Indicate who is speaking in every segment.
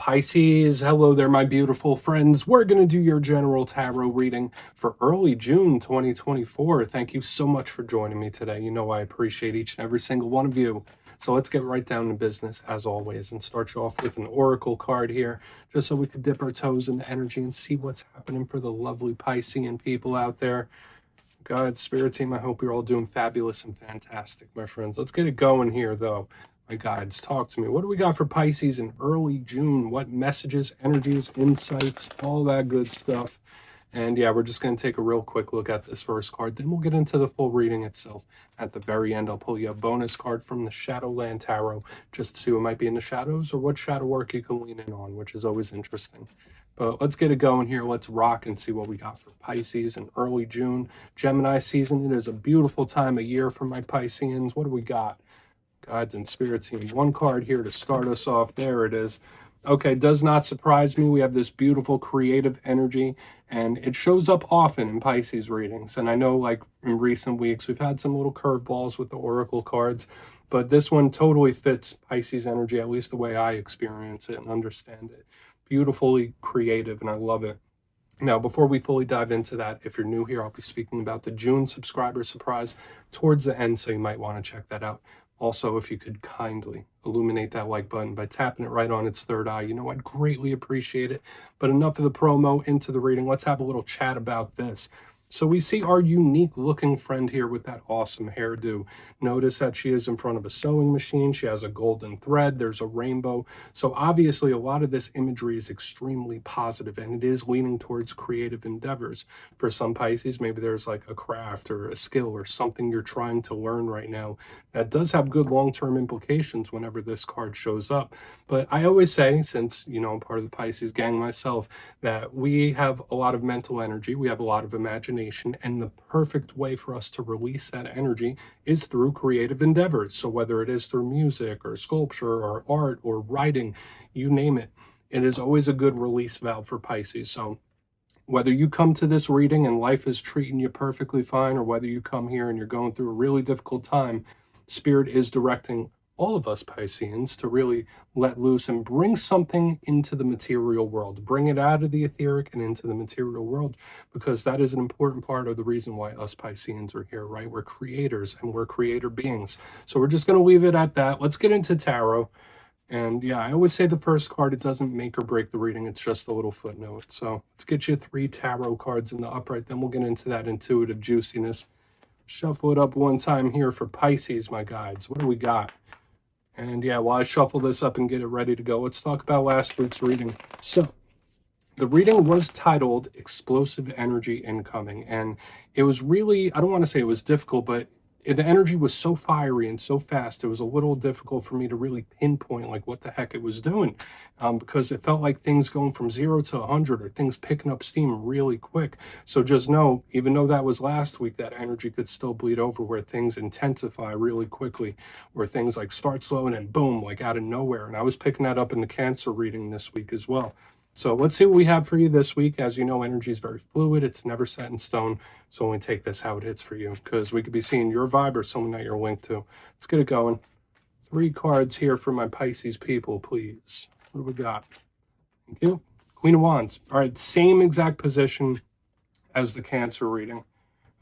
Speaker 1: Pisces, hello there, my beautiful friends. We're going to do your general tarot reading for early June 2024. Thank you so much for joining me today. You know I appreciate each and every single one of you. So let's get right down to business as always and start you off with an oracle card here, just so we could dip our toes in the energy and see what's happening for the lovely Piscean people out there. God, Spirit Team, I hope you're all doing fabulous and fantastic, my friends. Let's get it going here, though. My guides, talk to me. What do we got for Pisces in early June? What messages, energies, insights, all that good stuff? And yeah, we're just going to take a real quick look at this first card. Then we'll get into the full reading itself. At the very end, I'll pull you a bonus card from the Shadowland Tarot, just to see what might be in the shadows or what shadow work you can lean in on, which is always interesting. But let's get it going here. Let's rock and see what we got for Pisces in early June. Gemini season, it is a beautiful time of year for my Pisceans. What do we got? Guides and Spirit Team. One card here to start us off. There it is. Okay, does not surprise me. We have this beautiful creative energy, and it shows up often in Pisces readings. And I know, like, in recent weeks, we've had some little curveballs with the oracle cards, but this one totally fits Pisces energy, at least the way I experience it and understand it. Beautifully creative, and I love it. Now, before we fully dive into that, if you're new here, I'll be speaking about the June subscriber surprise towards the end, so you might want to check that out. Also, if you could kindly illuminate that like button by tapping it right on its third eye, you know, I'd greatly appreciate it. But enough of the promo, into the reading. Let's have a little chat about this. So we see our unique looking friend here with that awesome hairdo. Notice that she is in front of a sewing machine. She has a golden thread. There's a rainbow. So obviously a lot of this imagery is extremely positive, and it is leaning towards creative endeavors. For some Pisces, maybe there's like a craft or a skill or something you're trying to learn right now that does have good long-term implications whenever this card shows up. But I always say, since, you know, I'm part of the Pisces gang myself, that we have a lot of mental energy. We have a lot of imagination. And the perfect way for us to release that energy is through creative endeavors. So whether it is through music or sculpture or art or writing, you name it, it is always a good release valve for Pisces. So whether you come to this reading and life is treating you perfectly fine, or whether you come here and you're going through a really difficult time, Spirit is directing all of us Pisceans to really let loose and bring something into the material world, bring it out of the etheric and into the material world, because that is an important part of the reason why us Pisceans are here, right? We're creators and we're creator beings. So we're just going to leave it at that. Let's get into tarot. And yeah, I always say the first card, it doesn't make or break the reading. It's just a little footnote. So let's get you 3 tarot cards in the upright. Then we'll get into that intuitive juiciness. Shuffle it up one time here for Pisces, my guides. What do we got? And yeah, while I shuffle this up and get it ready to go, let's talk about last week's reading. So the reading was titled Explosive Energy Incoming. And it was really, I don't want to say it was difficult, but the energy was so fiery and so fast, it was a little difficult for me to really pinpoint like what the heck it was doing, because it felt like things going from 0 to 100 or things picking up steam really quick. So just know, even though that was last week, that energy could still bleed over where things intensify really quickly, where things like start slow and then boom, like out of nowhere. And I was picking that up in the Cancer reading this week as well. So let's see what we have for you this week. As you know, energy is very fluid. It's never set in stone. So only take this how it hits for you, because we could be seeing your vibe or someone that you're linked to. Let's get it going. 3 cards here for my Pisces people, please. What do we got? Thank you. Queen of Wands. All right, same exact position as the Cancer reading.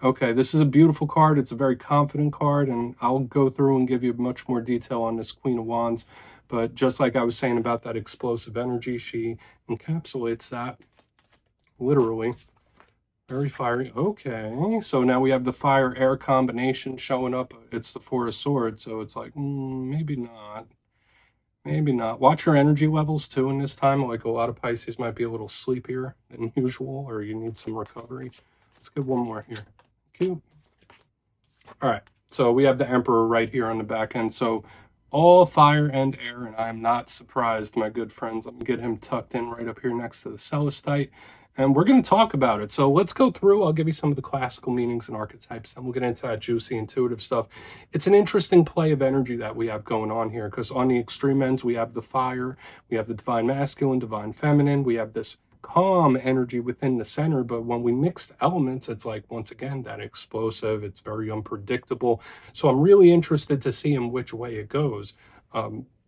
Speaker 1: Okay, this is a beautiful card. It's a very confident card, and I'll go through and give you much more detail on this Queen of Wands. But just like I was saying about that explosive energy, she encapsulates that literally. Very fiery. Okay, so now we have the fire-air combination showing up. It's the 4 of Swords, so it's like, maybe not. Maybe not. Watch your energy levels, too, in this time. Like, a lot of Pisces might be a little sleepier than usual, or you need some recovery. Let's get one more here. Cute. All right, so we have the Emperor right here on the back end. So all fire and air, and I'm not surprised, my good friends. Let me get him tucked in right up here next to the Celestite, and we're going to talk about it. So let's go through. I'll give you some of the classical meanings and archetypes, and we'll get into that juicy intuitive stuff. It's an interesting play of energy that we have going on here, because on the extreme ends, we have the fire, we have the divine masculine, divine feminine, we have this calm energy within the center. But when we mix the elements, it's like, once again, that explosive, it's very unpredictable. So I'm really interested to see in which way it goes.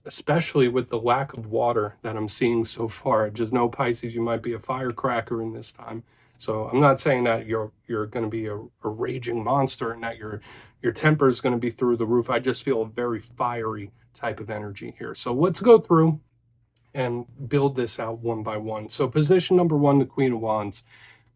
Speaker 1: especially with the lack of water that I'm seeing so far. Just know, Pisces, you might be a firecracker in this time. So I'm not saying that you're going to be a raging monster and that your temper is going to be through the roof. I just feel a very fiery type of energy here. So let's go through and build this out one by one. So position number one, the Queen of Wands.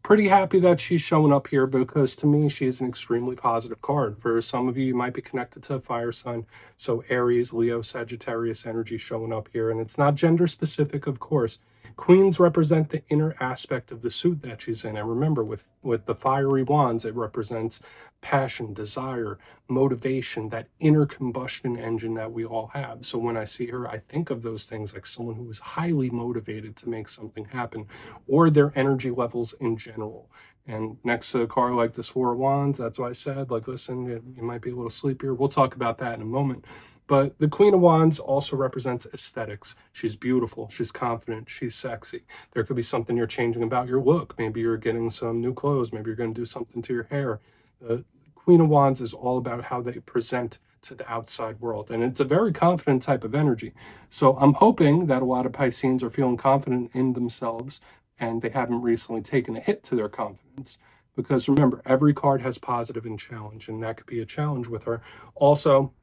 Speaker 1: Pretty happy that she's showing up here because to me, she's an extremely positive card. For some of you, you might be connected to a fire sign. So Aries, Leo, Sagittarius energy showing up here. And it's not gender specific, of course. Queens represent the inner aspect of the suit that she's in. And remember, with the fiery wands, it represents passion, desire, motivation, that inner combustion engine that we all have. So when I see her, I think of those things like someone who is highly motivated to make something happen, or their energy levels in general. And next to a card like this Four of Wands, that's why I said, like, listen, you might be a little sleepier. We'll talk about that in a moment. But the Queen of Wands also represents aesthetics. She's beautiful, she's confident, she's sexy. There could be something you're changing about your look. Maybe you're getting some new clothes. Maybe you're going to do something to your hair. The Queen of Wands is all about how they present to the outside world. And it's a very confident type of energy. So I'm hoping that a lot of Pisceans are feeling confident in themselves and they haven't recently taken a hit to their confidence. Because remember, every card has positive and challenge, and that could be a challenge with her. Also,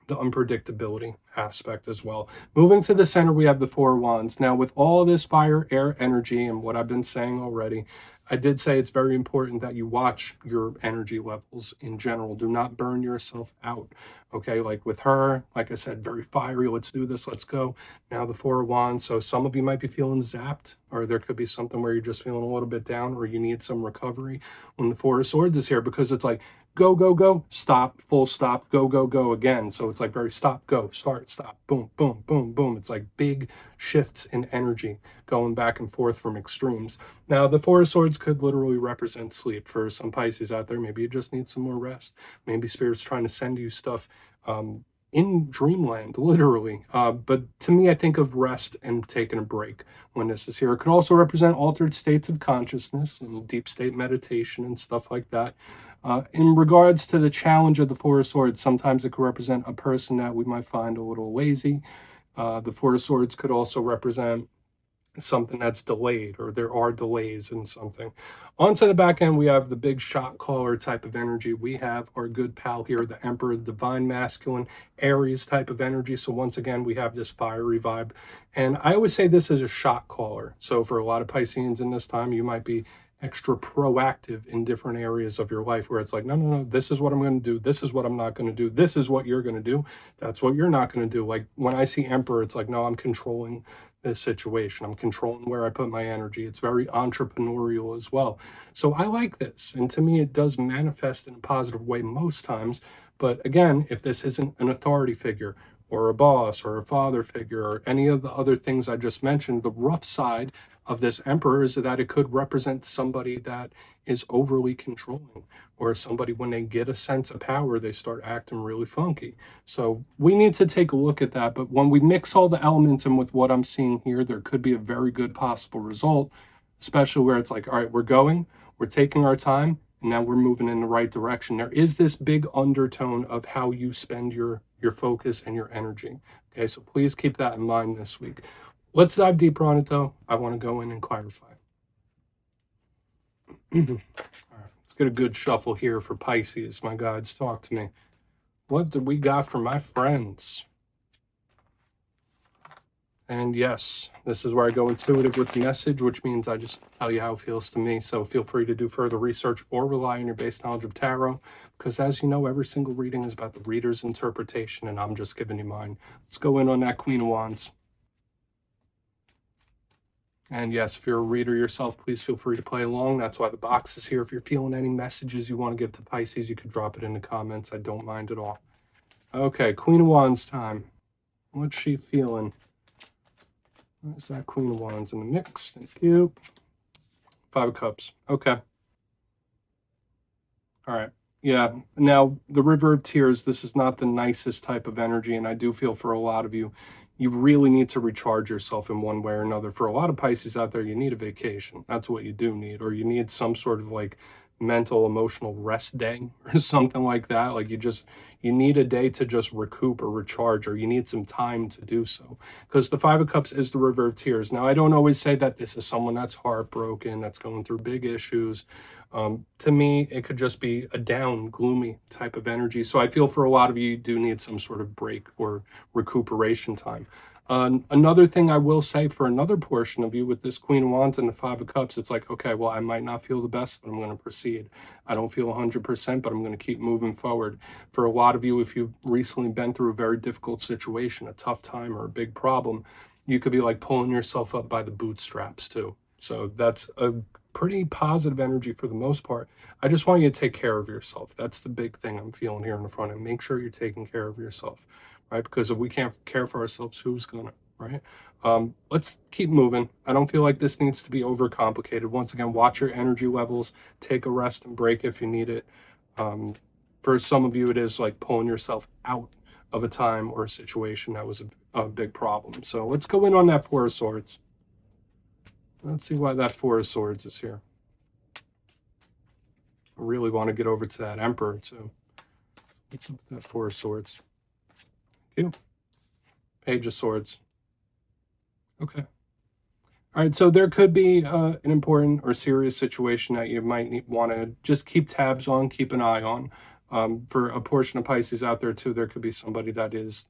Speaker 1: the unpredictability aspect as well. Moving to the center, we have the Four of Wands. Now, with all this fire, air energy, and what I've been saying already, I did say it's very important that you watch your energy levels in general. Do not burn yourself out. Okay, like with her, like I said, very fiery. Let's do this. Let's go. Now the Four of Wands. So some of you might be feeling zapped, or there could be something where you're just feeling a little bit down, or you need some recovery when the Four of Swords is here, because it's like, go, go, go, stop, full stop, go, go, go again. So it's like very stop, go, start, stop, boom, boom, boom, boom. It's like big shifts in energy going back and forth from extremes. Now, the Four of Swords could literally represent sleep. For some Pisces out there, maybe you just need some more rest. Maybe Spirit's trying to send you stuff in dreamland, literally. But to me, I think of rest and taking a break when this is here. It could also represent altered states of consciousness and deep state meditation and stuff like that. In regards to the challenge of the Four of Swords, sometimes it could represent a person that we might find a little lazy. The Four of Swords could also represent something that's delayed, or there are delays in something. Onto the back end, we have the big shot caller type of energy. We have our good pal here, the Emperor, the divine masculine, Aries type of energy. So once again, we have this fiery vibe. And I always say this is a shot caller. So for a lot of Pisceans in this time, you might be extra proactive in different areas of your life where it's like, no, no, no, this is what I'm going to do. This is what I'm not going to do. This is what you're going to do. That's what you're not going to do. Like when I see Emperor, it's like, no, I'm controlling this situation. I'm controlling where I put my energy. It's very entrepreneurial as well. So I like this. And to me, it does manifest in a positive way most times. But again, if this isn't an authority figure or a boss or a father figure or any of the other things I just mentioned, the rough side of this Emperor is that it could represent somebody that is overly controlling, or somebody, when they get a sense of power, they start acting really funky. So we need to take a look at that. But when we mix all the elements in with what I'm seeing here, there could be a very good possible result, especially where it's like, all right, we're taking our time, and now we're moving in the right direction. There is this big undertone of how you spend your focus and your energy. Okay, so please keep that in mind this week. Let's dive deeper on it, though. I want to go in and clarify. All right, let's get a good shuffle here for Pisces. My guides, talk to me. What did we got for my friends? And yes, this is where I go intuitive with the message, which means I just tell you how it feels to me. So feel free to do further research or rely on your base knowledge of tarot, because as you know, every single reading is about the reader's interpretation, and I'm just giving you mine. Let's go in on that Queen of Wands. And yes, if you're a reader yourself, please feel free to play along. That's why the box is here. If you're feeling any messages you want to give to Pisces, you could drop it in the comments. I don't mind at all. Okay, Queen of Wands time. What's she feeling? Where's that Queen of Wands in the mix? Thank you. Five of Cups. Okay. All right. Yeah. Now, the River of Tears, this is not the nicest type of energy, and I do feel for a lot of you, you really need to recharge yourself in one way or another. For a lot of Pisces out there, you need a vacation. That's what you do need, or you need some sort of like mental, emotional rest day or something like that. Like you need a day to just recoup or recharge, or you need some time to do so. Because the Five of Cups is the River of Tears. Now, I don't always say that this is someone that's heartbroken, that's going through big issues. To me, it could just be a down, gloomy type of energy. So I feel for a lot of you, you do need some sort of break or recuperation time. Another thing I will say for another portion of you with this Queen of Wands and the Five of Cups, it's like, okay, well, I might not feel the best, but I'm going to proceed. I don't feel 100%, but I'm going to keep moving forward. For a lot of you, if you've recently been through a very difficult situation, a tough time or a big problem, you could be like pulling yourself up by the bootstraps too. So that's a pretty positive energy for the most part. I just want you to take care of yourself. That's the big thing I'm feeling here in the front, and make sure you're taking care of yourself, right? Because if we can't care for ourselves, who's gonna, right? Let's keep moving. I don't feel like this needs to be overcomplicated. Once again, watch your energy levels, take a rest and break if you need it. For some of you, it is like pulling yourself out of a time or a situation that was a big problem. So let's go in on that Four of Swords. Let's see why that Four of Swords is here. I really want to get over to that Emperor too. What's up with that Four of Swords? Thank you. Page of Swords. Okay. All right, so there could be an important or serious situation that you might want to just keep tabs on, keep an eye on. For a portion of Pisces out there too, there could be somebody that is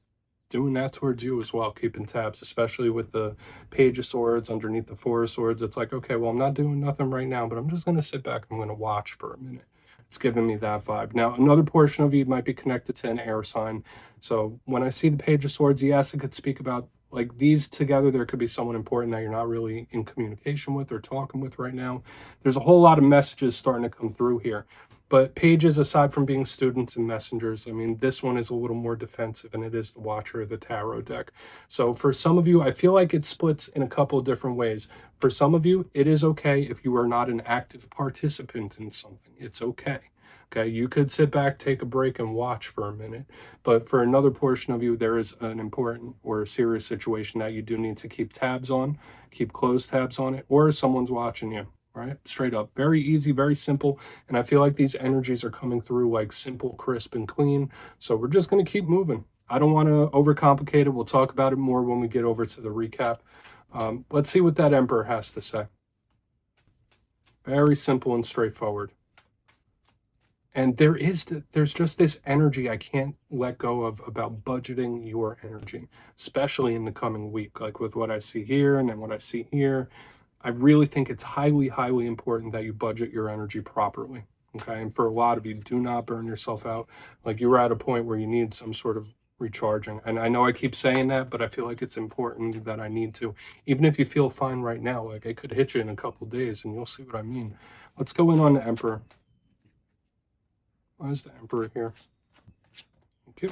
Speaker 1: doing that towards you as well, keeping tabs, especially with the Page of Swords underneath the Four of Swords. It's like, okay, well, I'm not doing nothing right now, but I'm just going to sit back. I'm going to watch for a minute. It's giving me that vibe. Now, another portion of you might be connected to an air sign. So when I see the Page of Swords, yes, it could speak about like these together. There could be someone important that you're not really in communication with or talking with right now. There's a whole lot of messages starting to come through here. But pages, aside from being students and messengers, I mean, this one is a little more defensive, and it is the Watcher of the Tarot deck. So for some of you, I feel like it splits in a couple of different ways. For some of you, it is okay if you are not an active participant in something. It's okay. Okay, you could sit back, take a break, and watch for a minute. But for another portion of you, there is an important or a serious situation that you do need to keep tabs on, keep close tabs on it, or someone's watching you. Right? Straight up. Very easy, very simple. And I feel like these energies are coming through like simple, crisp, and clean. So we're just going to keep moving. I don't want to overcomplicate it. We'll talk about it more when we get over to the recap. Let's see what that Emperor has to say. Very simple and straightforward. And there's just this energy I can't let go of about budgeting your energy, especially in the coming week, like with what I see here and then what I see here. I really think it's highly, highly important that you budget your energy properly. Okay. And for a lot of you, do not burn yourself out. Like you were at a point where you need some sort of recharging. And I know I keep saying that, but I feel like it's important that I need to. Even if you feel fine right now, like it could hit you in a couple of days and you'll see what I mean. Let's go in on the Emperor. Why is the Emperor here? Thank you.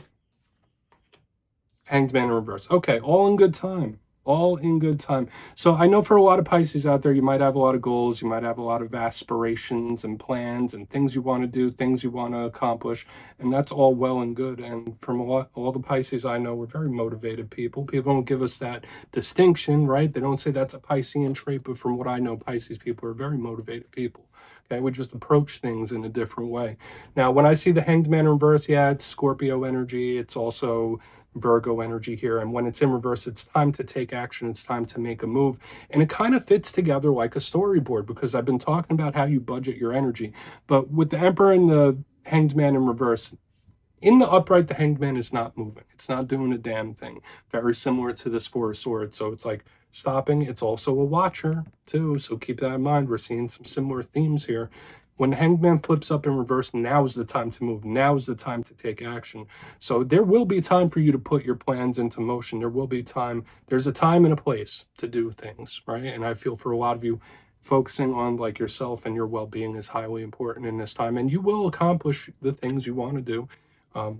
Speaker 1: Hanged Man in reverse. Okay, all in good time. All in good time. So I know for a lot of Pisces out there, you might have a lot of goals, you might have a lot of aspirations and plans and things you want to do, things you want to accomplish, and that's all well and good. And from all the Pisces I know, we're very motivated people. People don't give us that distinction, right? They don't say that's a Piscean trait, but from what I know, Pisces people are very motivated people. Okay, we just approach things in a different way. Now, when I see the Hanged Man in reverse, yeah, it's Scorpio energy. It's also Virgo energy here. And when it's in reverse, it's time to take action. It's time to make a move. And it kind of fits together like a storyboard, because I've been talking about how you budget your energy. But with the Emperor and the Hanged Man in reverse, in the upright, the Hanged Man is not moving. It's not doing a damn thing. Very similar to this Four of Swords. So it's like stopping. It's also a watcher too. So keep that in mind. We're seeing some similar themes here. When the Hanged Man flips up in reverse, now is the time to move. Now is the time to take action. So there will be time for you to put your plans into motion. There will be time. There's a time and a place to do things, right? And I feel for a lot of you, focusing on like yourself and your well-being is highly important in this time. And you will accomplish the things you want to do.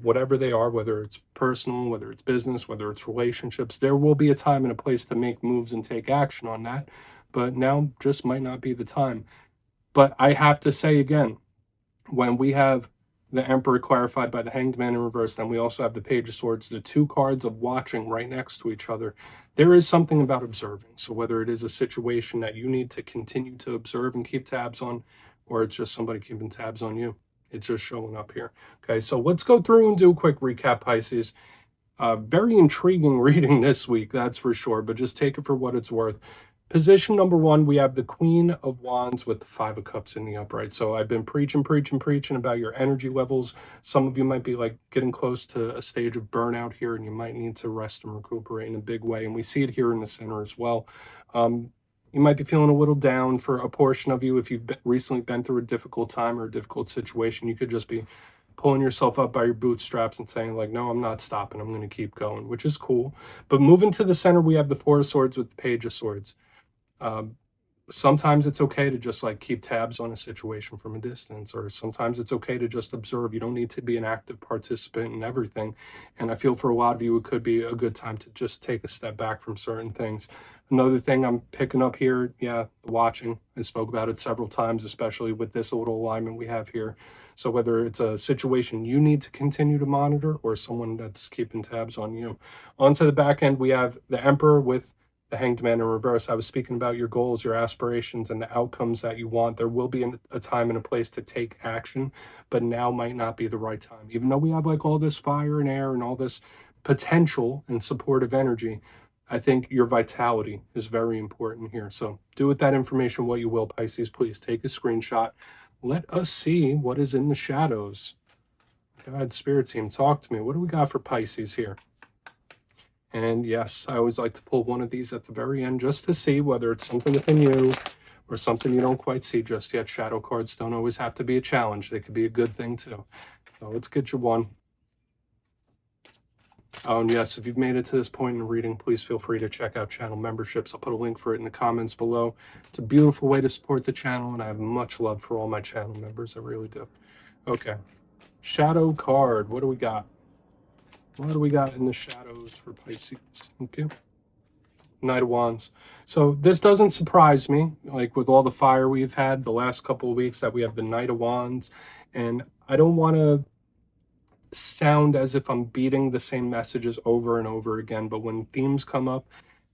Speaker 1: Whatever they are, whether it's personal, whether it's business, whether it's relationships, there will be a time and a place to make moves and take action on that. But now just might not be the time. But I have to say again, when we have the Emperor clarified by the Hanged Man in reverse, then we also have the Page of Swords, the two cards of watching right next to each other. There is something about observing. So whether it is a situation that you need to continue to observe and keep tabs on, or it's just somebody keeping tabs on you. It's just showing up here. Okay, so let's go through and do a quick recap, Pisces. Very intriguing reading this week, that's for sure, but just take it for what it's worth. Position number one, we have the Queen of Wands with the Five of Cups in the upright. So I've been preaching about your energy levels. Some of you might be like getting close to a stage of burnout here, and you might need to rest and recuperate in a big way. And we see it here in the center as well. You might be feeling a little down for a portion of you. If you've recently been through a difficult time or a difficult situation, you could just be pulling yourself up by your bootstraps and saying like, no, I'm not stopping. I'm going to keep going, which is cool. But moving to the center, we have the Four of Swords with the Page of Swords. Sometimes it's okay to just like keep tabs on a situation from a distance, or sometimes it's okay to just observe. You don't need to be an active participant in everything. And I feel for a lot of you, it could be a good time to just take a step back from certain things. Another thing I'm picking up here, the watching. I spoke about it several times, especially with this little alignment we have here. So whether it's a situation you need to continue to monitor or someone that's keeping tabs on you. Onto the back end, we have the Emperor with the Hanged Man in reverse. I was speaking about your goals, your aspirations, and the outcomes that you want. There will be a time and a place to take action, but now might not be the right time. Even though we have like all this fire and air and all this potential and supportive energy, I think your vitality is very important here. So do with that information what you will, Pisces. Please take a screenshot. Let us see what is in the shadows. God, Spirit Team, talk to me. What do we got for Pisces here? And yes, I always like to pull one of these at the very end just to see whether it's something within you or something you don't quite see just yet. Shadow cards don't always have to be a challenge. They could be a good thing too. So let's get you one. Oh, and yes, if you've made it to this point in the reading, please feel free to check out channel memberships. I'll put a link for it in the comments below. It's a beautiful way to support the channel, and I have much love for all my channel members. I really do. Okay. Shadow card. What do we got? What do we got in the shadows for Pisces? Okay. Knight of Wands. So this doesn't surprise me, like with all the fire we've had the last couple of weeks, that we have the Knight of Wands. And I don't want to sound as if I'm beating the same messages over and over again, but when themes come up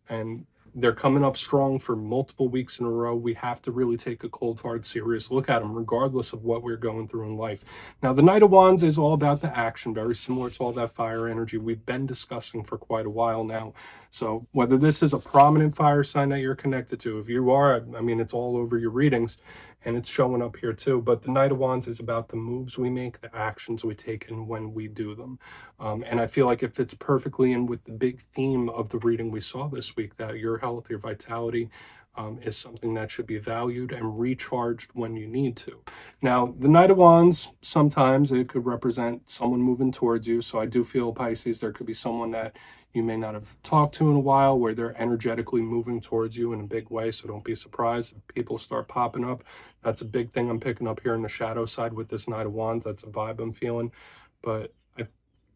Speaker 1: and they're coming up strong for multiple weeks in a row, we have to really take a cold, hard, serious look at them, regardless of what we're going through in life. Now, the Knight of Wands is all about the action, very similar to all that fire energy we've been discussing for quite a while now. So whether this is a prominent fire sign that you're connected to, if you are, I mean, it's all over your readings, and it's showing up here too. But the Knight of Wands is about the moves we make, the actions we take, and when we do them. And I feel like it fits perfectly in with the big theme of the reading we saw this week, that your health, your vitality is something that should be valued and recharged when you need to. Now, the Knight of Wands, sometimes it could represent someone moving towards you. So I do feel, Pisces, there could be someone that you may not have talked to in a while where they're energetically moving towards you in a big way. So don't be surprised if people start popping up. That's a big thing I'm picking up here in the shadow side with this Knight of Wands. That's a vibe I'm feeling. But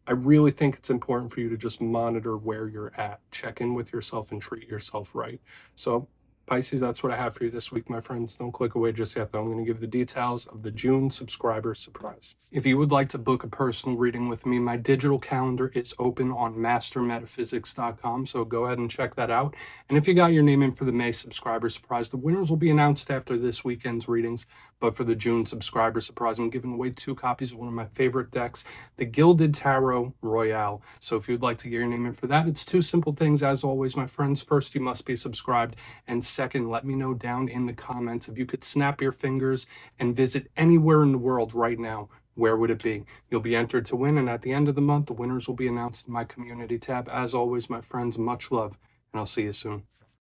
Speaker 1: I really think it's important for you to just monitor where you're at. Check in with yourself and treat yourself right. So Pisces, that's what I have for you this week, my friends. Don't click away just yet, though. I'm going to give the details of the June subscriber surprise. If you would like to book a personal reading with me, my digital calendar is open on mastermetaphysics.com, so go ahead and check that out. And if you got your name in for the May subscriber surprise, the winners will be announced after this weekend's readings. But for the June subscriber surprise, I'm giving away 2 copies of one of my favorite decks, the Gilded Tarot Royale. So if you'd like to get your name in for that, it's 2 simple things, as always, my friends. First, you must be subscribed, and second, let me know down in the comments if you could snap your fingers and visit anywhere in the world right now, where would it be? You'll be entered to win, and at the end of the month, the winners will be announced in my community tab. As always, my friends, much love, and I'll see you soon.